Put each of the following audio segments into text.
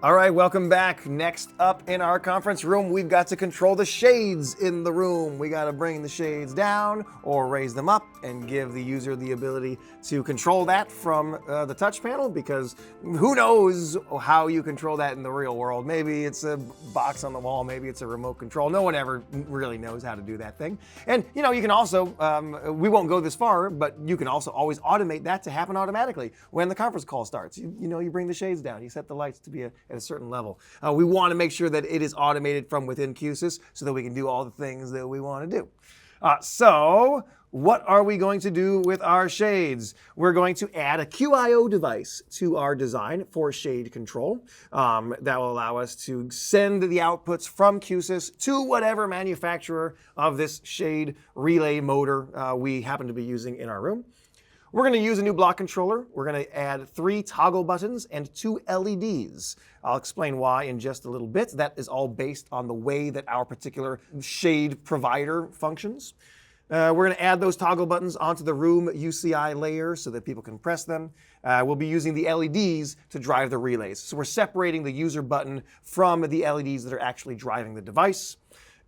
All right, welcome back. Next up in our conference room, we've got to control the shades in the room. We got to bring the shades down or raise them up and give the user the ability to control that from the touch panel, because who knows how you control that in the real world. Maybe it's a box on the wall, maybe it's a remote control. No one ever really knows how to do that thing. And you know, you can also, we won't go this far, but you can also always automate that to happen automatically when the conference call starts. You know, you bring the shades down, you set the lights to be at a certain level. We want to make sure that it is automated from within Q-SYS so that we can do all the things that we want to do. So what are we going to do with our shades? We're going to add a QIO device to our design for shade control. That will allow us to send the outputs from Q-SYS to whatever manufacturer of this shade relay motor we happen to be using in our room. We're going to use a new block controller. We're going to add 3 toggle buttons and 2 LEDs. I'll explain why in just a little bit. That is all based on the way that our particular shade provider functions. We're going to add those toggle buttons onto the room UCI layer so that people can press them. We'll be using the LEDs to drive the relays. So we're separating the user button from the LEDs that are actually driving the device.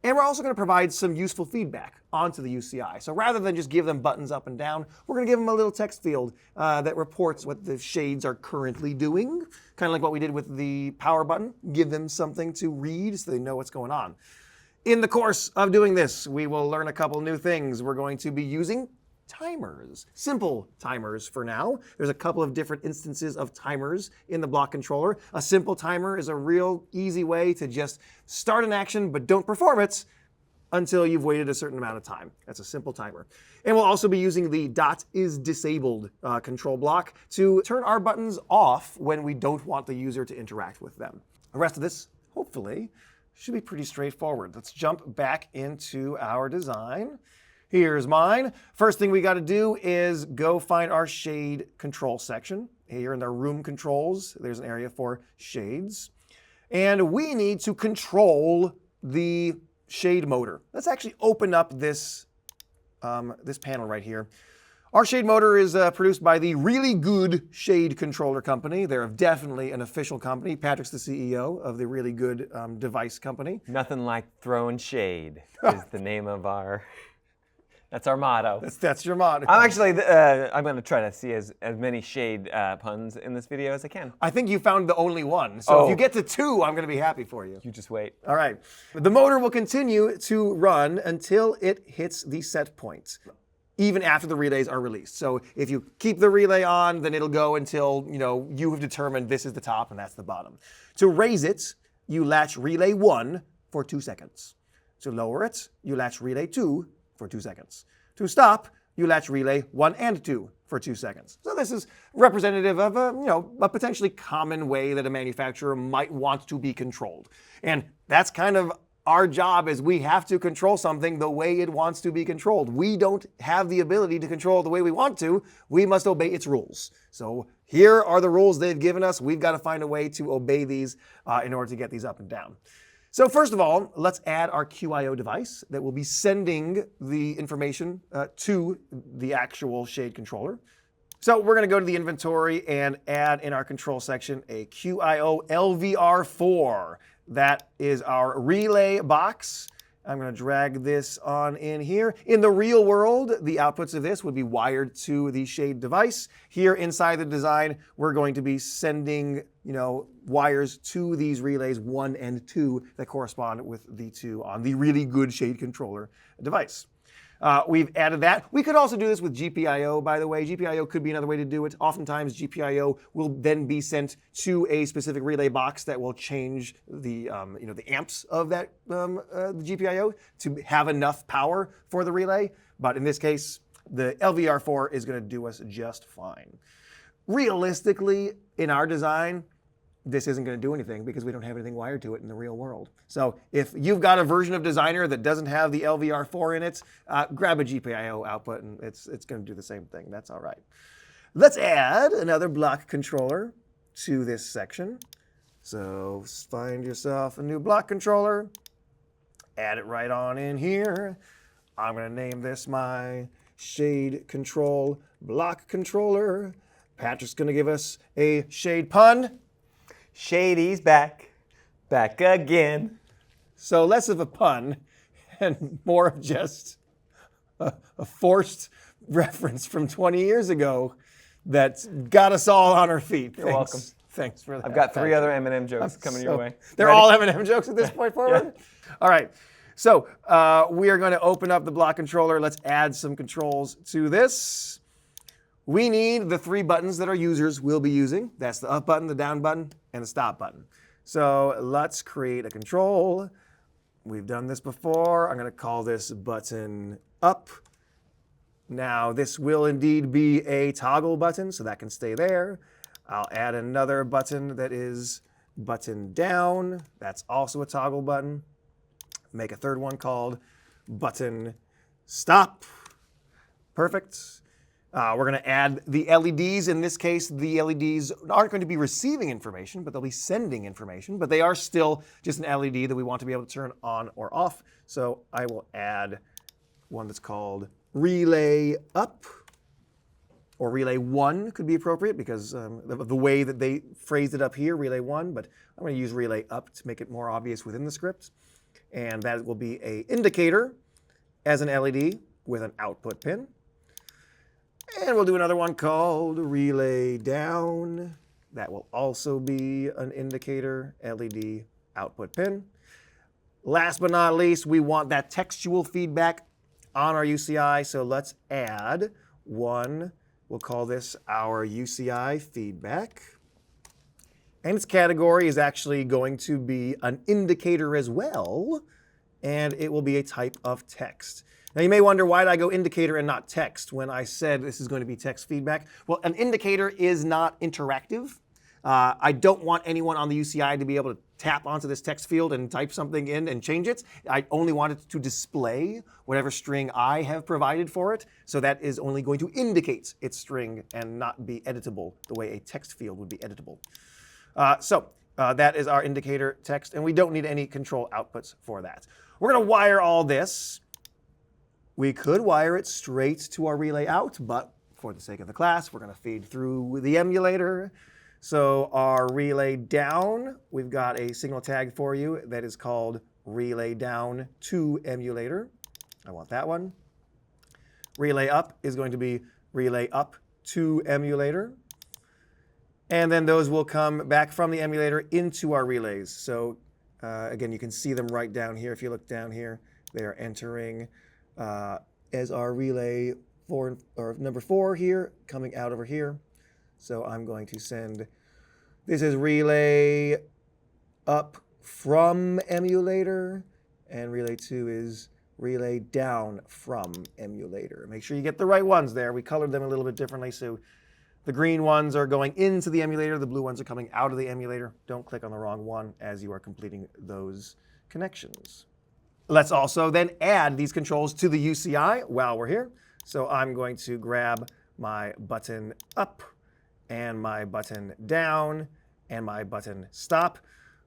And we're also going to provide some useful feedback onto the UCI. So rather than just give them buttons up and down, we're going to give them a little text field that reports what the shades are currently doing, kind of like what we did with the power button. Give them something to read so they know what's going on. In the course of doing this, we will learn a couple new things. We're going to be using timers, simple timers for now. There's a couple of different instances of timers in the block controller. A simple timer is a real easy way to just start an action but don't perform it until you've waited a certain amount of time. That's a simple timer. And we'll also be using the .isDisabled control block to turn our buttons off when we don't want the user to interact with them. The rest of this, hopefully, should be pretty straightforward. Let's jump back into our design. Here's mine. First thing we got to do is go find our shade control section. Here in the room controls, there's an area for shades. And we need to control the shade motor. Let's actually open up this, this panel right here. Our shade motor is produced by the Really Good Shade Controller Company. They're definitely an official company. Patrick's the CEO of the Really Good device company. Nothing like throwing shade is the name of our... That's our motto. That's your motto. I'm actually, I'm going to try to see as many shade puns in this video as I can. I think you found the only one. So if you get to 2, I'm going to be happy for you. You just wait. All right. The motor will continue to run until it hits the set point, even after the relays are released. So if you keep the relay on, then it'll go until you have determined this is the top and that's the bottom. To raise it, you latch relay 1 for 2 seconds. To lower it, you latch relay 2 for 2 seconds. To stop, you latch relay 1 and 2 for 2 seconds. So this is representative of a potentially common way that a manufacturer might want to be controlled. And that's kind of our job, is we have to control something the way it wants to be controlled. We don't have the ability to control it the way we want to. We must obey its rules. So here are the rules they've given us. We've got to find a way to obey these in order to get these up and down. So first of all, let's add our QIO device that will be sending the information to the actual shade controller. So we're going to go to the inventory and add in our control section a QIO LVR4. That is our relay box. I'm going to drag this on in here. In the real world, the outputs of this would be wired to the shade device. Here inside the design, we're going to be sending, wires to these relays 1 and 2 that correspond with the 2 on the Really Good Shade Controller device. We've added that. We could also do this with GPIO, by the way. GPIO could be another way to do it. Oftentimes, GPIO will then be sent to a specific relay box that will change the, the amps of that the GPIO to have enough power for the relay. But in this case, the LVR4 is going to do us just fine. Realistically, in our design, this isn't going to do anything because we don't have anything wired to it in the real world. So if you've got a version of Designer that doesn't have the LVR4 in it, grab a GPIO output and it's going to do the same thing. That's all right. Let's add another block controller to this section. So find yourself a new block controller, add it right on in here. I'm going to name this my shade control block controller. Patrick's going to give us a shade pun. Shady's back. Back again. So less of a pun and more of just a forced reference from 20 years ago that's got us all on our feet. You're welcome. Thanks for that. I've got 3 other M&M jokes coming your way. They're Ready? all M&M jokes at this point forward? Yeah. All right. So we are going to open up the block controller. Let's add some controls to this. We need the 3 buttons that our users will be using. That's the up button, the down button, and the stop button. So let's create a control. We've done this before. I'm going to call this button up. Now this will indeed be a toggle button, so that can stay there. I'll add another button that is button down. That's also a toggle button. Make a third one called button stop. Perfect. We're going to add the LEDs. In this case, the LEDs aren't going to be receiving information, but they'll be sending information. But they are still just an LED that we want to be able to turn on or off. So I will add one that's called relay up, or relay 1 could be appropriate because the way that they phrased it up here, relay 1, but I'm going to use relay up to make it more obvious within the script. And that will be an indicator as an LED with an output pin. And we'll do another one called relay down. That will also be an indicator, LED output pin. Last but not least, we want that textual feedback on our UCI. So let's add one. We'll call this our UCI feedback. And its category is actually going to be an indicator as well. And it will be a type of text. Now you may wonder, why did I go indicator and not text when I said this is going to be text feedback? Well, an indicator is not interactive. I don't want anyone on the UCI to be able to tap onto this text field and type something in and change it. I only want it to display whatever string I have provided for it. So that is only going to indicate its string and not be editable the way a text field would be editable. That is our indicator text, and we don't need any control outputs for that. We're going to wire all this. We could wire it straight to our relay out, but for the sake of the class, we're going to feed through the emulator. So our relay down, we've got a signal tag for you that is called relay down to emulator. I want that one. Relay up is going to be relay up to emulator. And then those will come back from the emulator into our relays. So again, you can see them right down here. If you look down here, they are entering as our relay number 4 here, coming out over here. So I'm going to send, this is relay up from emulator, and relay 2 is relay down from emulator. Make sure you get the right ones there. We colored them a little bit differently, so the green ones are going into the emulator, the blue ones are coming out of the emulator. Don't click on the wrong one as you are completing those connections. Let's also then add these controls to the UCI while we're here. So I'm going to grab my button up and my button down and my button stop.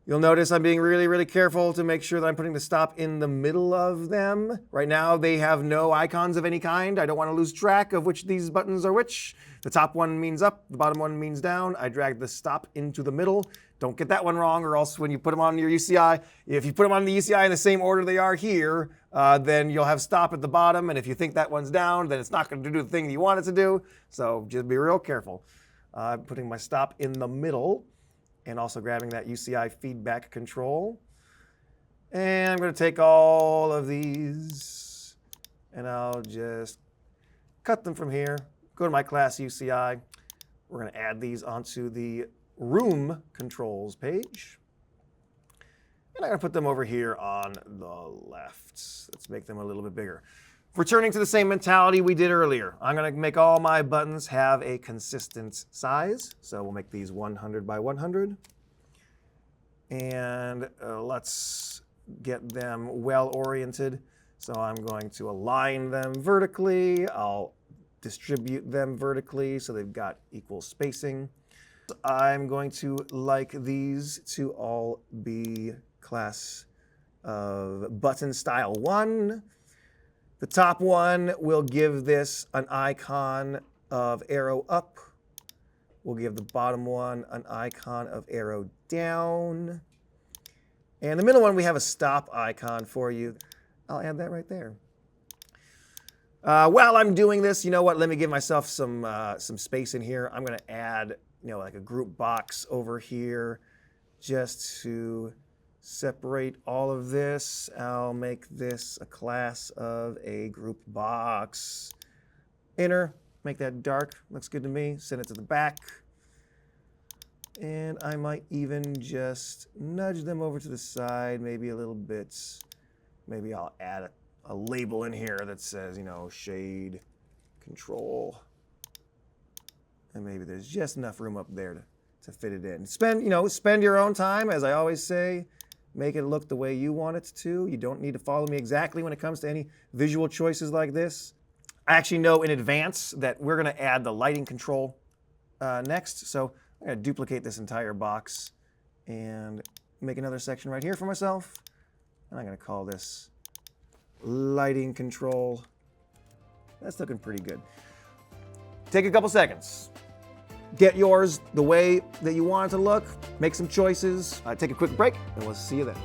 You'll notice I'm being really, really careful to make sure that I'm putting the stop in the middle of them. Right now they have no icons of any kind. I don't want to lose track of which these buttons are which. The top one means up, the bottom one means down. I drag the stop into the middle. Don't get that one wrong, or else when you put them on your UCI, if you put them on the UCI in the same order they are here, then you'll have stop at the bottom, and if you think that one's down, then it's not going to do the thing you want it to do. So just be real careful. I'm putting my stop in the middle, and also grabbing that UCI feedback control. And I'm going to take all of these, and I'll just cut them from here. Go to my class UCI. We're going to add these onto the room controls page. And I'm going to put them over here on the left. Let's make them a little bit bigger. Returning to the same mentality we did earlier, I'm going to make all my buttons have a consistent size. So we'll make these 100 by 100. And let's get them well oriented. So I'm going to align them vertically. I'll distribute them vertically so they've got equal spacing. I'm going to like these to all be class of button style 1. The top one will give this an icon of arrow up. We'll give the bottom one an icon of arrow down. And the middle one, we have a stop icon for you. I'll add that right there. While I'm doing this, you know what? Let me give myself some space in here. I'm going to add, like a group box over here just to separate all of this. I'll make this a class of a group box. Enter. Make that dark. Looks good to me. Send it to the back. And I might even just nudge them over to the side, maybe a little bit. Maybe I'll add a label in here that says, shade control. And maybe there's just enough room up there to fit it in. Spend your own time, as I always say. Make it look the way you want it to. You don't need to follow me exactly when it comes to any visual choices like this. I actually know in advance that we're going to add the lighting control next. So I'm going to duplicate this entire box and make another section right here for myself. And I'm going to call this lighting control. That's looking pretty good. Take a couple seconds. Get yours the way that you want it to look. Make some choices. Take a quick break, and we'll see you then.